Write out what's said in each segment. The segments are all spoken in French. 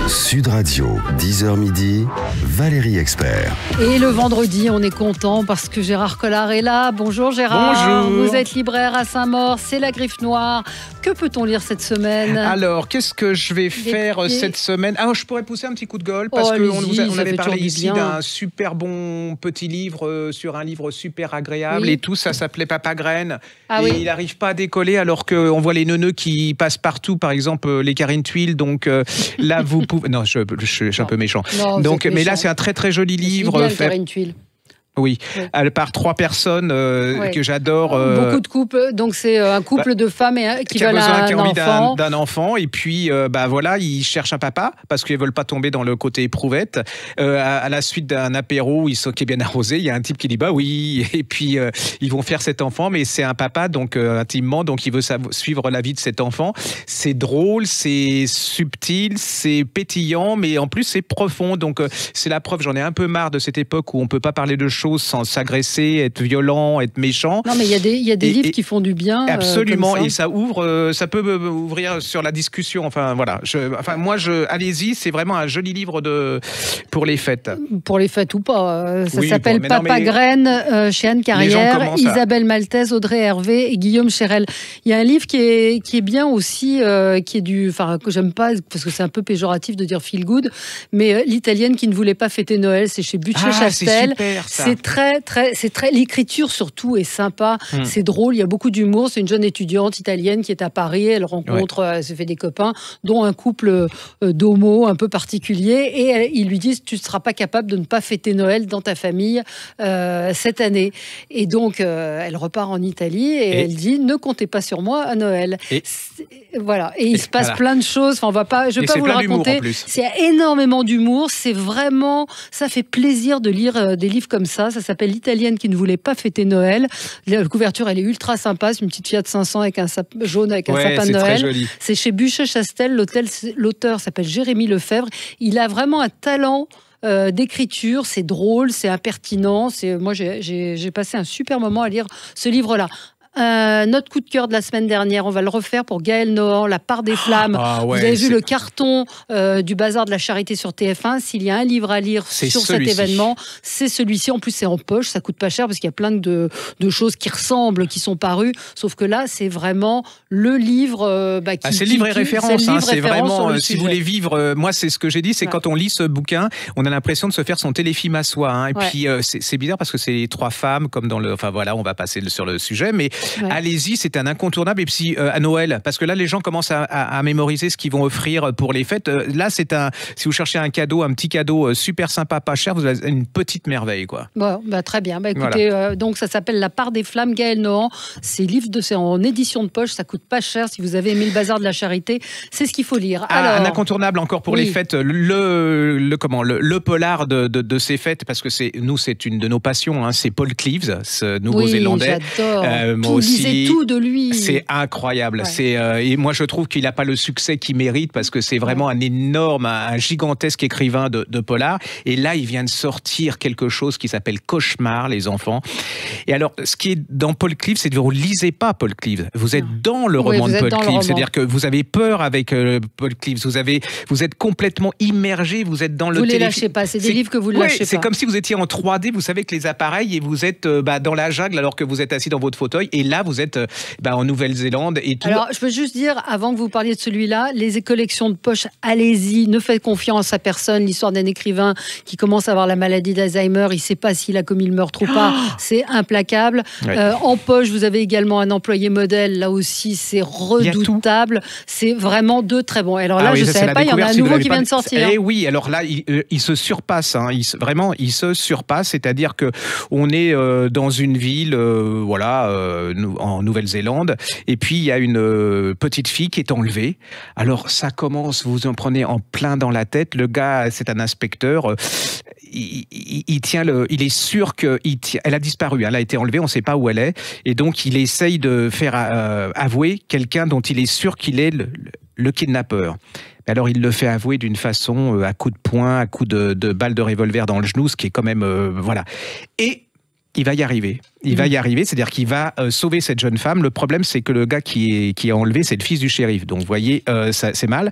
Sud Radio, 10h midi, Valérie Expert. Et le vendredi, on est content parce que Gérard Collard est là. Bonjour Gérard. Bonjour. Vous êtes libraire à Saint-Maur, c'est la Griffe Noire. Que peut-on lire cette semaine? Alors, qu'est-ce que je vais faire cette semaine? Ah, je pourrais pousser un petit coup de gueule parce qu'on avait parlé ici d'un super bon petit livre sur un livre super agréable et tout. Ça s'appelait Papa Graine. Il n'arrive pas à décoller alors qu'on voit les neuneux qui passent partout, par exemple les Karine Tuile. Donc là, vous pouvez... Non, je suis un peu méchant. Non, donc, mais là, c'est un très très joli livre. C'est bien, Karine Tuile. Oui, par 3 personnes que j'adore. Beaucoup de couples, donc c'est un couple de femmes qui veulent qui a envie enfant. d'un enfant, et puis voilà, ils cherchent un papa parce qu'ils veulent pas tomber dans le côté éprouvette. À la suite d'un apéro qui est bien arrosé, il y a un type qui dit bah oui, et puis ils vont faire cet enfant, mais c'est un papa donc intimement, donc il veut suivre la vie de cet enfant. C'est drôle, c'est subtil, c'est pétillant, mais en plus c'est profond. Donc c'est la preuve. J'en ai un peu marre de cette époque où on peut pas parler de choses sans s'agresser, être violent, être méchant. Non, mais il y a des livres qui font du bien. Absolument, et ça ouvre, ça peut ouvrir sur la discussion. Enfin voilà, allez-y, c'est vraiment un joli livre pour les fêtes. Pour les fêtes ou pas. Ça s'appelle Papa Graine chez Anne Carrière, Isabelle Maltese, Audrey Hervé et Guillaume Chérel. Il y a un livre qui est bien aussi, que j'aime pas parce que c'est un peu péjoratif de dire feel good, mais l'Italienne qui ne voulait pas fêter Noël, c'est chez Buchet-Chastel. C'est très l'écriture surtout est sympa, c'est drôle, il y a beaucoup d'humour. C'est une jeune étudiante italienne qui est à Paris, elle rencontre, elle se fait des copains, dont un couple d'homo un peu particulier, et ils lui disent tu ne seras pas capable de ne pas fêter Noël dans ta famille cette année. Et donc elle repart en Italie et elle dit ne comptez pas sur moi à Noël. Voilà, et il se passe plein de choses. Enfin, je ne vais pas vous le raconter. C'est énormément d'humour. C'est vraiment, ça fait plaisir de lire des livres comme ça. Ça s'appelle L'Italienne qui ne voulait pas fêter Noël. La couverture, elle est ultra sympa. C'est une petite Fiat 500 avec un jaune avec un sapin de Noël. C'est chez Buchet-Chastel. L'auteur s'appelle Jérémy Lefebvre. Il a vraiment un talent d'écriture. C'est drôle, c'est impertinent. Moi, j'ai passé un super moment à lire ce livre-là. Notre coup de cœur de la semaine dernière, on va le refaire pour Gaël Nohan, La part des flammes. Vous avez vu le carton du Bazar de la Charité sur TF1. S'il y a un livre à lire sur cet événement, c'est celui-ci. En plus, c'est en poche, ça coûte pas cher parce qu'il y a plein de choses qui ressemblent, qui sont parues. Sauf que là, c'est vraiment le livre c'est livre et référence. C'est vraiment, si vous voulez vivre, moi, c'est ce que j'ai dit, c'est quand on lit ce bouquin, on a l'impression de se faire son téléfilm à soi. Et puis, c'est bizarre parce que c'est les 3 femmes, comme dans le... Enfin voilà, on va passer sur le sujet, mais allez-y, c'est un incontournable. Et puis à Noël, parce que là les gens commencent à mémoriser ce qu'ils vont offrir pour les fêtes. Là si vous cherchez un petit cadeau super sympa, pas cher, vous avez une petite merveille quoi. Bon, très bien. Écoutez, donc ça s'appelle La part des flammes, Gaël Nohan. C'est en édition de poche, ça coûte pas cher. Si vous avez aimé le Bazar de la Charité, c'est ce qu'il faut lire. Alors, un incontournable encore pour les fêtes, le polar de ces fêtes, parce que c'est une de nos passions. C'est Paul Cleves, ce Nouveau-Zélandais. J'adore. Vous lisez tout de lui. C'est incroyable. Et moi, je trouve qu'il n'a pas le succès qu'il mérite parce que c'est vraiment un gigantesque écrivain de polar. Et là, il vient de sortir quelque chose qui s'appelle Cauchemar, les enfants. Et alors, ce qui est dans Paul Cleves, c'est que vous ne lisez pas Paul Cleves. Vous êtes dans le roman de Paul Cleves. C'est-à-dire que vous avez peur avec Paul Cleves. Vous êtes complètement immergé. Vous êtes dans le téléphone. Vous ne les lâchez pas. C'est des livres que vous ne lâchez pas. C'est comme si vous étiez en 3D. Vous savez que les appareils et vous êtes dans la jungle alors que vous êtes assis dans votre fauteuil. Et là, vous êtes en Nouvelle-Zélande et tout. Alors, je peux juste dire, avant que vous parliez de celui-là, les collections de poche, allez-y, ne faites confiance à personne. L'histoire d'un écrivain qui commence à avoir la maladie d'Alzheimer, il ne sait pas s'il a commis le meurtre ou pas. C'est implacable. En poche, vous avez également un employé modèle. Là aussi, c'est redoutable. C'est vraiment très bons. Alors là, je ne savais pas, il y en a un nouveau qui vient de sortir. Oui, alors là, il se surpasse. Vraiment, il se surpasse. C'est-à-dire qu'on est dans une ville, en Nouvelle-Zélande, et puis il y a une petite fille qui est enlevée. Alors ça commence, vous en prenez en plein dans la tête. Le gars, c'est un inspecteur. Il est sûr qu'elle a disparu. Elle a été enlevée, on ne sait pas où elle est, et donc il essaye de faire avouer quelqu'un dont il est sûr qu'il est le kidnappeur. Alors il le fait avouer d'une façon à coups de poing, à coups de balles de revolver dans le genou, ce qui est quand même Et il va y arriver. C'est-à-dire qu'il va sauver cette jeune femme. Le problème, c'est que le gars qui est enlevé, c'est le fils du shérif. Donc, vous voyez, c'est mal.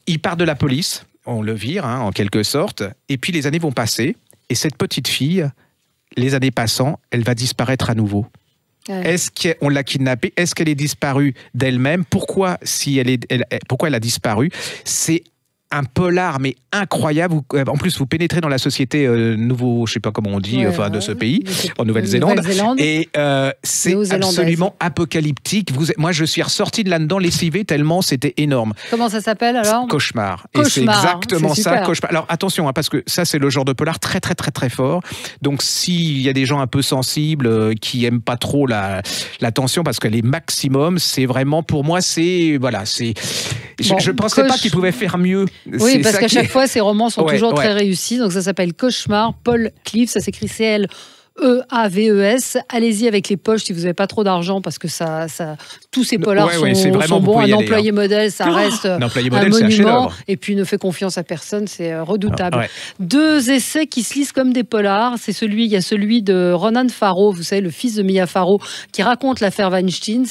Il part de la police. on le vire, en quelque sorte. Et puis les années vont passer. Et cette petite fille, les années passant, elle va disparaître à nouveau. Ouais. Est-ce qu'on l'a kidnappée? Est-ce qu'elle est disparue d'elle-même? Pourquoi elle a disparu? C'est un polar, mais incroyable. En plus, vous pénétrez dans la société nouveau, je ne sais pas comment on dit, de ce pays, en Nouvelle-Zélande. Et c'est absolument apocalyptique. Moi, je suis ressorti de là-dedans lessivé tellement c'était énorme. Comment ça s'appelle alors? Cauchemar. Et c'est exactement ça, Cauchemar. Alors attention, parce que ça, c'est le genre de polar très, très, très, très fort. Donc, s'il y a des gens un peu sensibles qui n'aiment pas trop la tension parce qu'elle est maximum, c'est vraiment, pour moi, je ne pensais pas qu'ils pouvaient faire mieux. Oui, parce qu'à chaque fois, ces romans sont toujours très réussis. Donc ça s'appelle Cauchemar, Paul Cleaves, ça s'écrit CLEAVES. Allez-y avec les poches si vous n'avez pas trop d'argent, parce que tous ces polars sont bons. Un employé modèle, ça reste un monument. Et puis ne fait confiance à personne, c'est redoutable. Deux essais qui se lisent comme des polars. Il y a celui de Ronan Farrow, vous savez, le fils de Mia Farrow, qui raconte l'affaire Weinstein.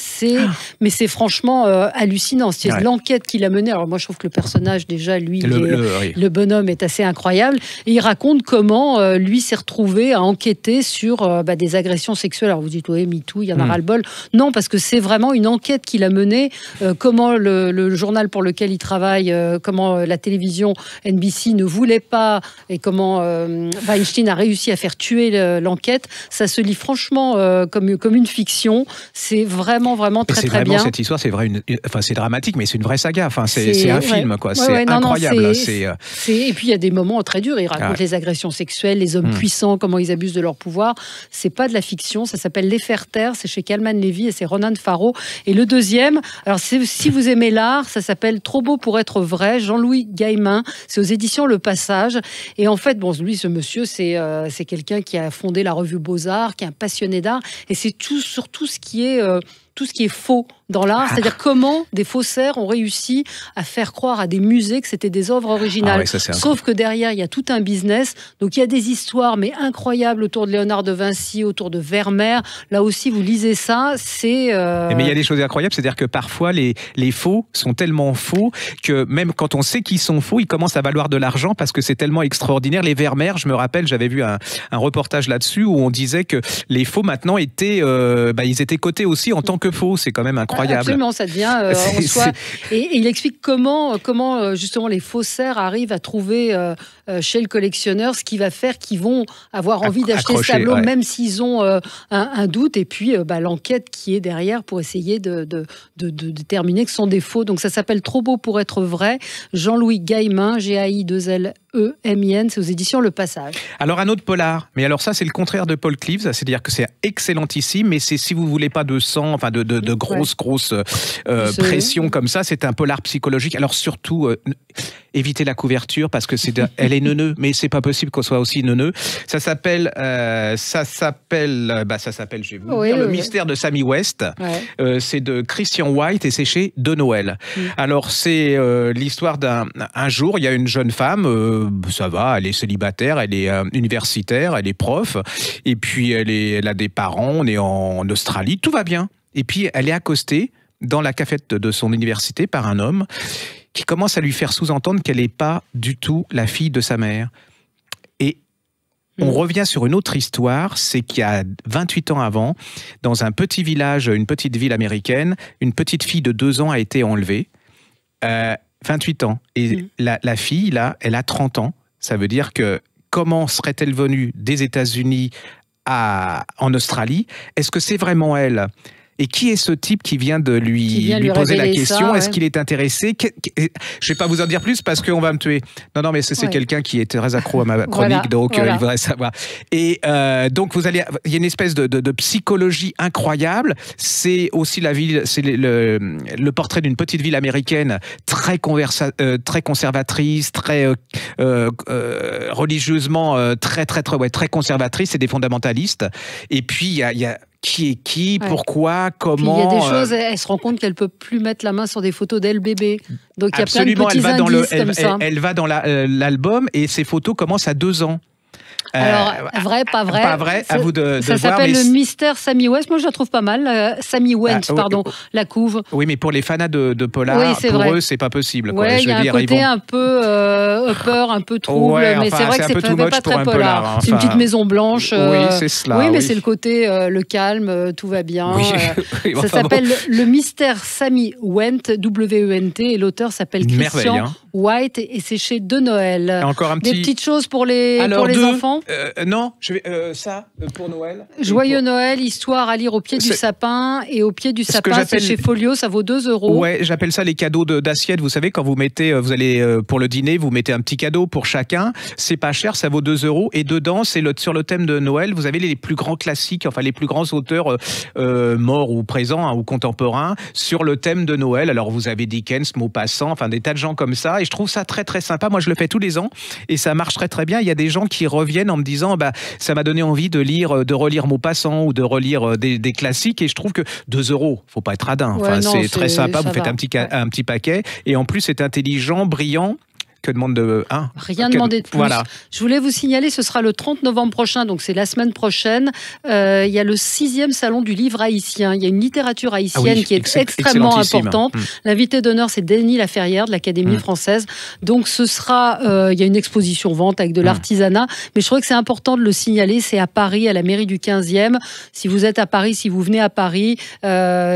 Mais c'est franchement hallucinant. C'est l'enquête qu'il a menée. Alors moi, je trouve que le personnage, déjà, lui, le bonhomme est assez incroyable. Et il raconte comment lui s'est retrouvé à enquêter sur des agressions sexuelles. Alors vous dites, oui, MeToo, il y en a ras-le-bol. Non, parce que c'est vraiment une enquête qu'il a menée, comment le journal pour lequel il travaille, comment la télévision NBC ne voulait pas, et comment Weinstein a réussi à faire tuer l'enquête. Ça se lit franchement comme une fiction. C'est vraiment, vraiment très, très bien. Cette histoire, c'est dramatique, mais c'est une vraie saga. C'est un film, quoi. C'est incroyable. Et puis, il y a des moments très durs. Il raconte les agressions sexuelles, les hommes puissants, comment ils abusent de leur pouvoir. C'est pas de la fiction, ça s'appelle Les Faire-Taire, c'est chez Kalman Levy et c'est Ronan Farrow. Et le deuxième, alors si vous aimez l'art, ça s'appelle Trop beau pour être vrai, Jean-Louis Gaimin, c'est aux éditions Le Passage. Et en fait, lui, ce monsieur, c'est quelqu'un qui a fondé la revue Beaux-Arts, qui est un passionné d'art, et c'est sur tout ce qui est faux dans l'art, c'est-à-dire comment des faussaires ont réussi à faire croire à des musées que c'était des œuvres originales. Sauf que derrière, il y a tout un business. Donc il y a des histoires, mais incroyables, autour de Léonard de Vinci, autour de Vermeer. Là aussi, vous lisez ça, c'est... Mais il y a des choses incroyables, c'est-à-dire que parfois, les faux sont tellement faux que même quand on sait qu'ils sont faux, ils commencent à valoir de l'argent parce que c'est tellement extraordinaire. Les Vermeer, je me rappelle, j'avais vu un reportage là-dessus où on disait que les faux, maintenant, ils étaient cotés aussi en tant que faux. C'est quand même incroyable. Absolument, ça devient en soi. Et il explique comment justement les faussaires arrivent à trouver chez le collectionneur ce qui va faire qu'ils vont avoir envie d'acheter ce tableau, même s'ils ont un doute. Et puis l'enquête qui est derrière pour essayer de déterminer que ce sont des faux. Donc ça s'appelle Trop beau pour être vrai. Jean-Louis Gaimin, G-A-I-2-L-E-M-I-N, c'est aux éditions Le Passage. Alors un autre polar, mais alors ça c'est le contraire de Paul Cleaves, c'est-à-dire que c'est excellentissime, mais c'est si vous voulez pas de sang, enfin de grosses pression comme ça, c'est un polar psychologique. Alors surtout, évitez la couverture parce que elle est neuneux, mais c'est pas possible qu'on soit aussi neuneux. Ça s'appelle, je vais vous dire, Le mystère de Sammy West. C'est de Christian White et c'est chez De Noël. Alors c'est l'histoire d'un jour, il y a une jeune femme, ça va, elle est célibataire, elle est universitaire, elle est prof, et puis elle a des parents, on est en Australie, tout va bien. Et puis, elle est accostée dans la cafette de son université par un homme qui commence à lui faire sous-entendre qu'elle n'est pas du tout la fille de sa mère. Et on revient sur une autre histoire, c'est qu'il y a 28 ans avant, dans un petit village, une petite ville américaine, une petite fille de 2 ans a été enlevée. 28 ans. Et la fille, là, elle a 30 ans. Ça veut dire que comment serait-elle venue des États-Unis en Australie? Est-ce que c'est vraiment elle? Et qui est ce type qui vient de lui poser la question? Est-ce qu'il est intéressé? Je ne vais pas vous en dire plus parce qu'on va me tuer. Non, mais c'est quelqu'un qui est très accro à ma chronique, donc il voudrait savoir. Et donc, il y a une espèce de psychologie incroyable. C'est aussi c'est le portrait d'une petite ville américaine très conservatrice, très religieusement très conservatrice. C'est des fondamentalistes. Et puis, il y a qui est qui, pourquoi, comment... Il y a des choses, elle se rend compte qu'elle ne peut plus mettre la main sur des photos d'elle bébé. Donc il y a plein de petits indices comme ça. Elle va dans l'album et ses photos commencent à 2 ans. Alors, vrai, pas vrai. Pas vrai, à vous de voir. Ça s'appelle le Mystère Sammy West. Moi, je la trouve pas mal. Sammy Went, pardon, la couve. Oui, mais pour les fanas de polar, pour eux, c'est pas possible. Ouais, il y a un côté un peu peur, un peu trouble, mais c'est vrai que c'est pas très polar. C'est une petite maison blanche. Oui, c'est cela. Oui, mais c'est le côté le calme, tout va bien. Ça s'appelle le Mystère Sammy Went, W-E-N-T, et l'auteur s'appelle Christian White, et c'est chez De Noël. Encore un petit... Des petites choses pour les enfants. Non, ça, pour Noël. Joyeux Noël, histoire à lire au pied du sapin, et au pied du sapin, c'est chez Folio, ça vaut 2 €. Ouais, j'appelle ça les cadeaux d'assiette. Vous savez, quand vous allez pour le dîner, vous mettez un petit cadeau pour chacun. C'est pas cher, ça vaut 2 €. Et dedans, c'est sur le thème de Noël. Vous avez les plus grands classiques, enfin les plus grands auteurs morts ou présents ou contemporains sur le thème de Noël. Alors vous avez Dickens, Maupassant, enfin des tas de gens comme ça. Et je trouve ça très très sympa. Moi, je le fais tous les ans et ça marche très très bien. Il y a des gens qui reviennent en me disant, ça m'a donné envie de relire Maupassant ou de relire des classiques. Et je trouve que 2 €, faut pas être radin. Enfin, c'est très sympa. Vous faites un petit paquet et en plus c'est intelligent, brillant. Que demande Rien demandé de plus. Voilà. Je voulais vous signaler, ce sera le 30 novembre prochain, donc c'est la semaine prochaine. Il y a le 6e salon du livre haïtien. Il y a une littérature haïtienne qui est extrêmement importante. L'invité d'honneur, c'est Denis Laferrière de l'Académie française. Donc ce sera, il y a une exposition vente avec de l'artisanat, mais je trouvais que c'est important de le signaler. C'est à Paris, à la mairie du 15e. Si vous êtes à Paris, si vous venez à Paris,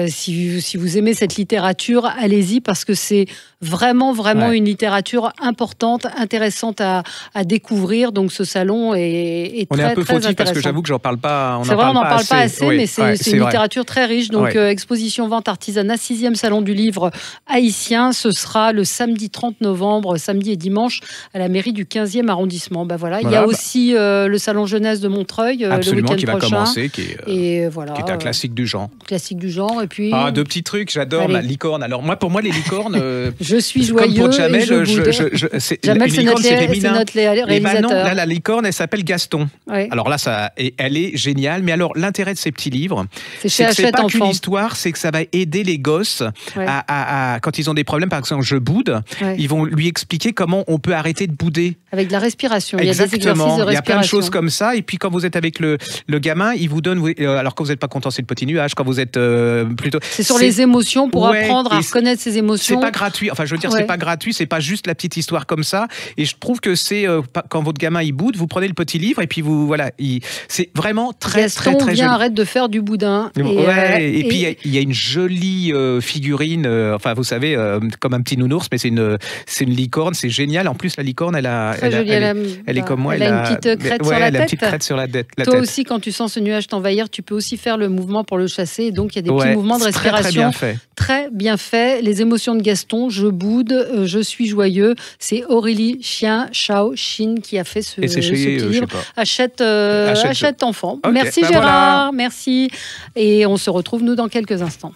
si vous aimez cette littérature, allez-y, parce que c'est vraiment une littérature importante, intéressante à découvrir. Donc ce salon est très, très intéressant. On est un peu fautif parce que j'avoue que j'en parle pas. C'est vrai, on n'en parle pas assez, mais c'est une littérature très riche. Donc exposition, vente, artisanat, 6e salon du livre haïtien. Ce sera le samedi 30 novembre, samedi et dimanche, à la mairie du 15e arrondissement. Il y a aussi le salon jeunesse de Montreuil le week-end qui va prochain. Commencer, qui est un classique du genre. Classique du genre. Et puis... deux petits trucs, j'adore la licorne. Alors pour moi, les licornes... je suis joyeux. Comme pour Jamel, Jamel, c'est notre réalisateur. Et non, là, la licorne, elle s'appelle Gaston. Oui. Alors là, elle est géniale. Mais alors, l'intérêt de ces petits livres, c'est pas qu'une histoire, c'est que ça va aider les gosses quand ils ont des problèmes. Par exemple, je boude, ils vont lui expliquer comment on peut arrêter de bouder. Avec de la respiration. Exactement. Il y a des exercices de respiration. Il y a plein de choses comme ça. Et puis, quand vous êtes avec le gamin, il vous donne... alors, quand vous n'êtes pas content, c'est le petit nuage. Quand vous êtes plutôt... C'est sur les émotions, pour apprendre à reconnaître ses émotions. C'est pas gratuit. Enfin, je veux dire, c'est pas gratuit. C'est pas juste la petite histoire comme ça. Et je trouve que c'est... quand votre gamin, il boude, vous prenez le petit livre et puis vous... Voilà. C'est vraiment très joli. Arrête de faire du boudin. Et puis, il y a une jolie figurine. Enfin, vous savez, comme un petit nounours, mais c'est une licorne. C'est génial. En plus, la licorne, elle est comme moi. Elle a une petite crête sur la tête. Elle a une petite crête sur la tête. Toi aussi, quand tu sens ce nuage t'envahir, tu peux aussi faire le mouvement pour le chasser. Et donc, il y a des petits mouvements de respiration. Très bien fait. Les émotions de Gaston, je boude, je suis joyeux. C'est Aurélie Chao Chin qui a fait ce petit livre. Achète enfant. Okay. Merci Gérard, merci. Et on se retrouve nous dans quelques instants.